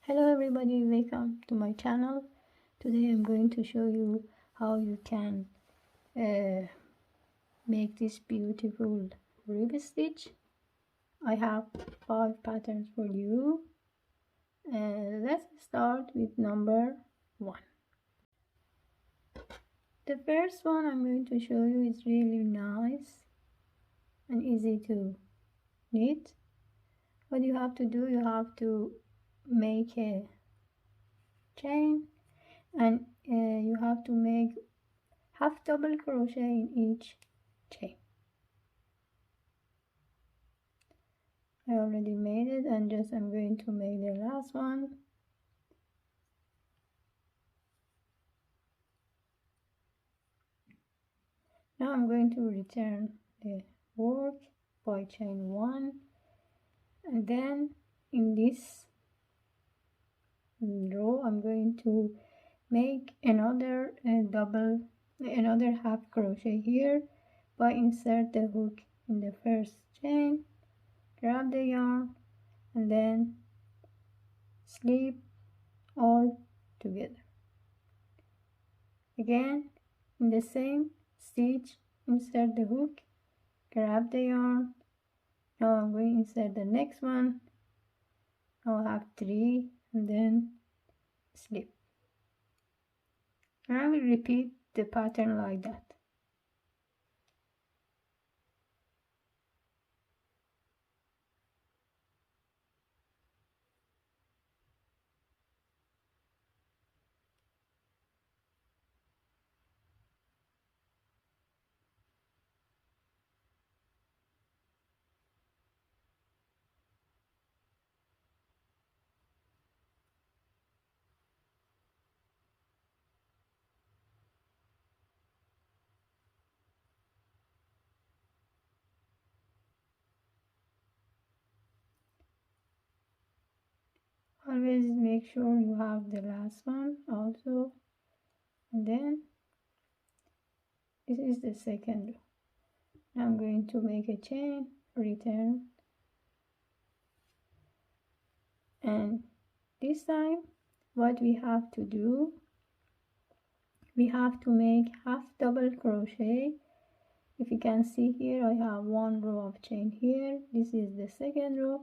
Hello everybody, welcome to my channel. Today I'm going to show you how you can make this beautiful rib stitch. I have 5 patterns for you. Let's start with number 1. The first one I'm going to show you is really nice and easy to knit. What you have to do, you have to make a chain, and you have to make half double crochet in each chain. I already made it, and I'm going to make the last one. Now I'm going to return the work by chain 1, and then in this row I'm going to make another another half crochet here by insert the hook in the first chain, grab the yarn, and then slip all together. Again, in the same stitch, insert the hook, grab the yarn. Now I'm going to insert the next one. Now I have 3, and then slip. And I will repeat the pattern like that. Always make sure you have the last one also, and then this is the second row. Now I'm going to make a chain, return, and this time what we have to do, we have to make half double crochet. If you can see here, I have 1 row of chain here. This is the second row.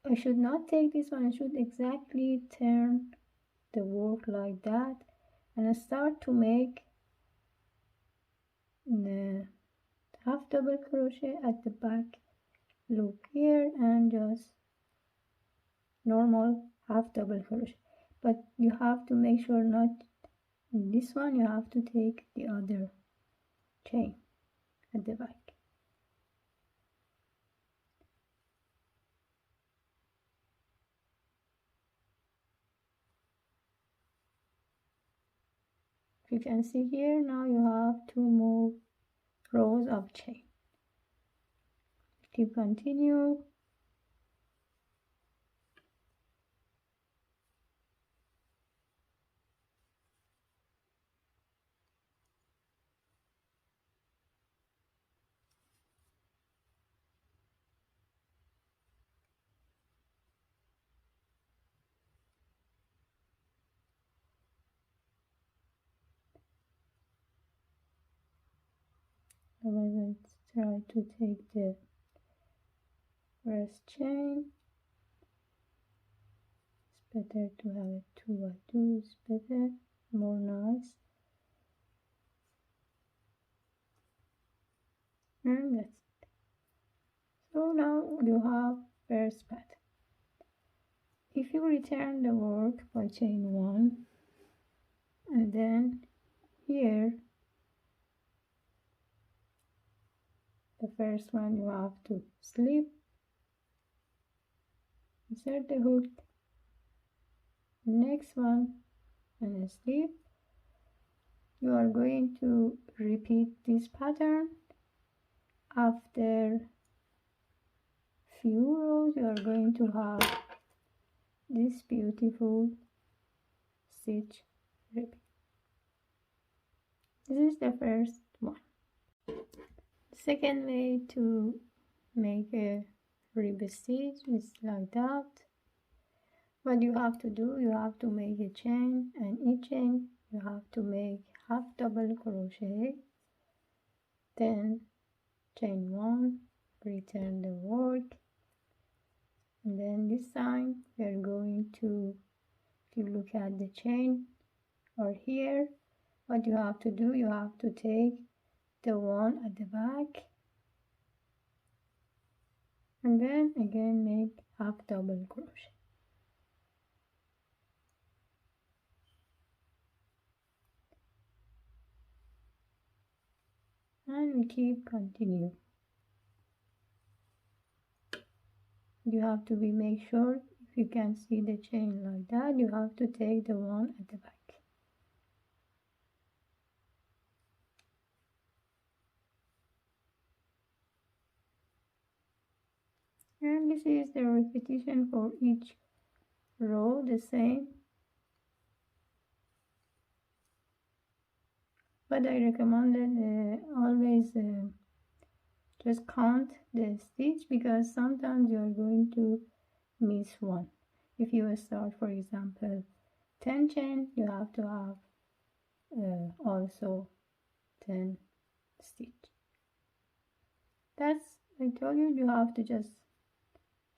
I should not take this one. I should exactly turn the work like that and I start to make the half double crochet at the back loop here and just normal half double crochet. But you have to make sure not in this one, you have to take the other chain at the back. You can see here, now you have 2 more rows of chain. Keep continue. Let's try to take the first chain. It's better to have it 2 by 2, it's better, more nice. And that's it. So now you have first pattern. If you return the work by chain 1, and then here the first one you have to slip, insert the hook, next one and a slip. You are going to repeat this pattern. After few rows you are going to have this beautiful stitch repeat. This is the first one. Second way to make a rib stitch is like that. what you have to do, you have to make a chain, and each chain you have to make half double crochet, then chain 1, return the work, and then this time we are going to, if you look at the chain or here, what you have to do, you have to take the one at the back and then again make half double crochet. And we keep continue. You have to make sure, if you can see the chain like that, you have to take the one at the back. And this is the repetition for each row, the same. But I recommended always just count the stitch, because sometimes you are going to miss one. If you start, for example, 10 chain, you have to have also 10 stitch. That's, I told you, you have to just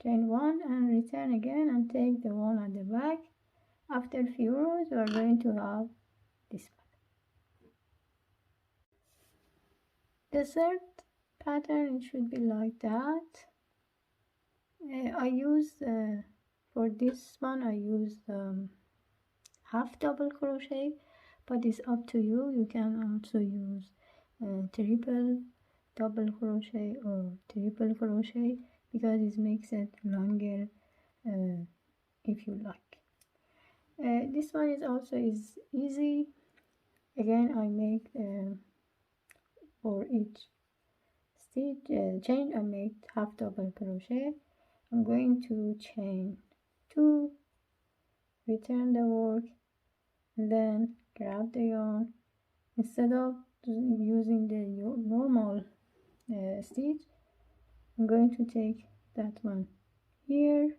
chain 1 and return again and take the one at the back. After a few rows, you are going to have this pattern. The third pattern, it should be like that. I use for this one I use half double crochet, but it's up to you. You can also use triple double crochet or triple crochet, because it makes it longer if you like. This one is also easy. Again, I make for each stitch chain, I make half double crochet. I'm going to chain 2, return the work, and then grab the yarn. Instead of using the normal stitch, I'm going to take that one here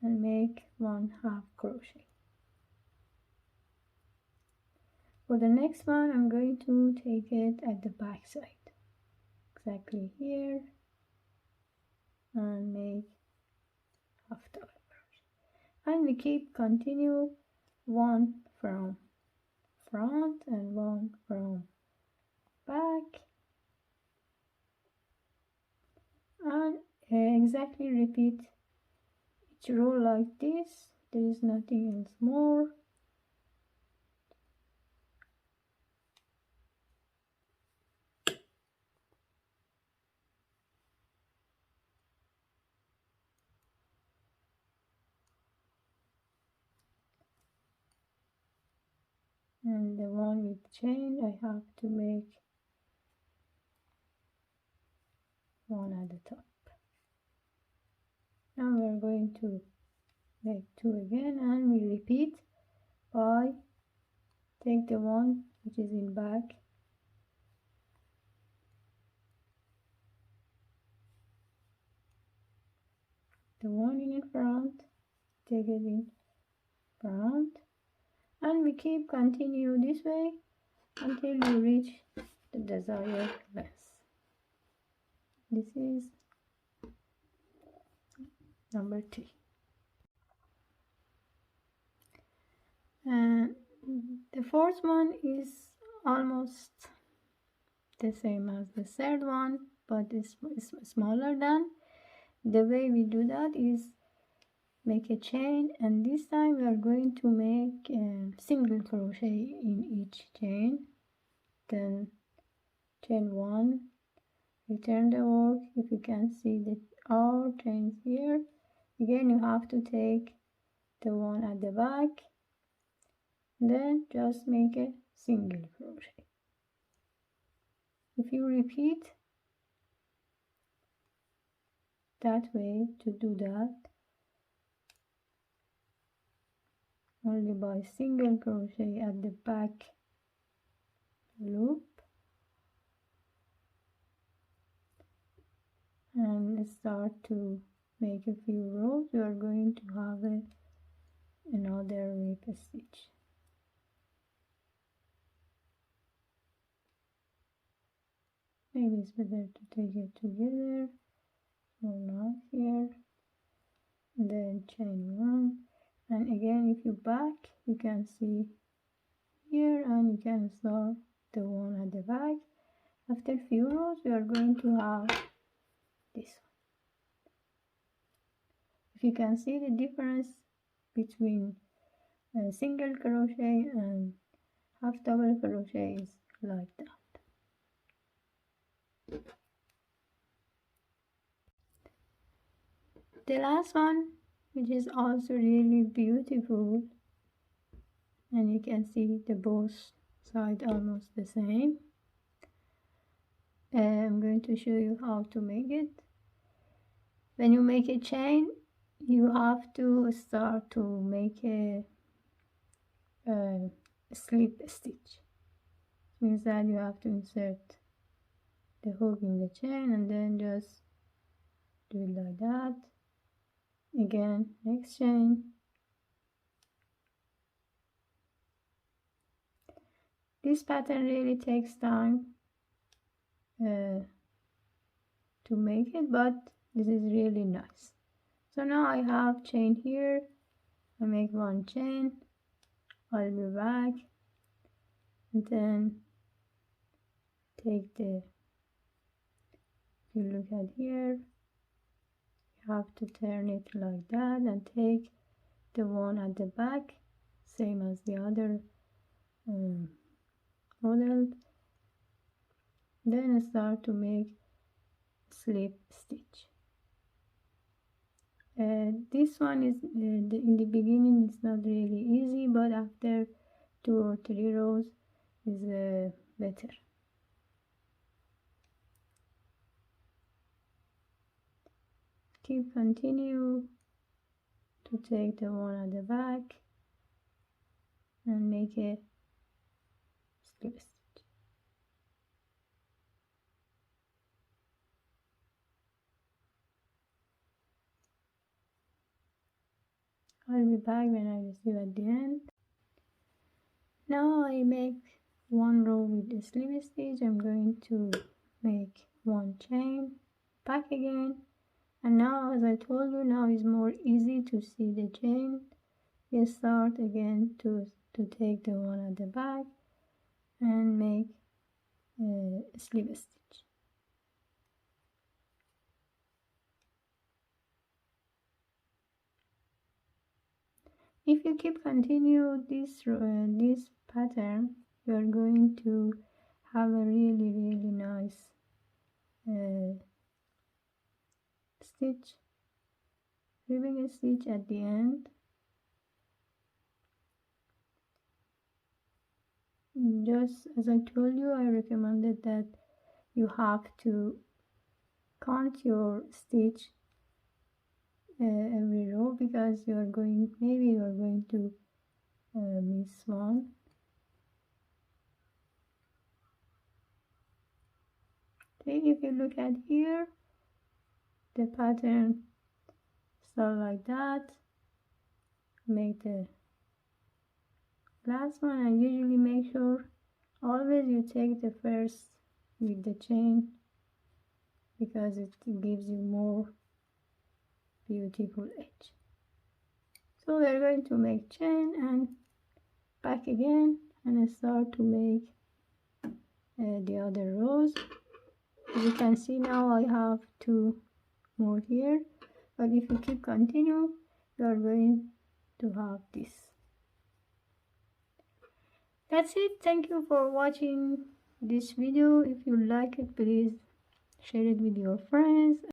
and make 1/2 crochet. For the next one, I'm going to take it at the back side, exactly here, and make half double crochet. And we keep continue, one from front and one from back, and exactly repeat each row like this. There is nothing else more. And the one with chain, I have to make one at the top. Now we are going to make 2 again, and we repeat by take the one which is in back, the one in front, take it in front, and we keep continue this way until you reach the desired length. This is number 3. And the fourth one is almost the same as the third one, but it's smaller than. The way we do that is make a chain, and this time we are going to make single crochet in each chain, then chain 1, return the work. If you can see the our chains here, again you have to take the one at the back, then just make a single crochet. If you repeat that way, to do that only by single crochet at the back loop, and start to make a few rows, you are going to have a another rib stitch. Maybe it's better to take it together. So now here, and then chain 1, and again if you back, you can see here, and you can start the one at the back. After few rows, we are going to have this one. If you can see the difference between single crochet and half double crochet is like that. The last one, which is also really beautiful, and you can see the both sides almost the same. I'm going to show you how to make it. When you make a chain, you have to start to make a slip stitch. It means that you have to insert the hook in the chain and then just do it like that. Again, next chain. This pattern really takes time to make it, but this is really nice. So now I have chain here. I make one chain, I'll be back, and then take the, if you look at here, you have to turn it like that and take the one at the back, same as the other model. Then start to make slip stitch. This one is in the beginning it's not really easy, but after 2 or 3 rows is better. Continue to take the one at the back and make a slip stitch. I'll be back when I receive at the end. Now I make one row with the slip stitch. I'm going to make one chain, back again, and now as I told you, now is more easy to see the chain. You start again to take the one at the back and make a slip stitch. If you keep continue this pattern, you are going to have a really nice stitch, ribbing stitch at the end. Just as I told you, I recommended that you have to count your stitch every row, because maybe you are going to miss one. Okay, if you look at here, the pattern start like that. Make the last one, and usually make sure always you take the first with the chain, because it gives you more beautiful edge. So we're going to make chain and back again and start to make the other rows. As you can see, now I have 2 more here, but if you keep continue, you are going to have this. That's it. Thank you for watching this video. If you like it, please share it with your friends.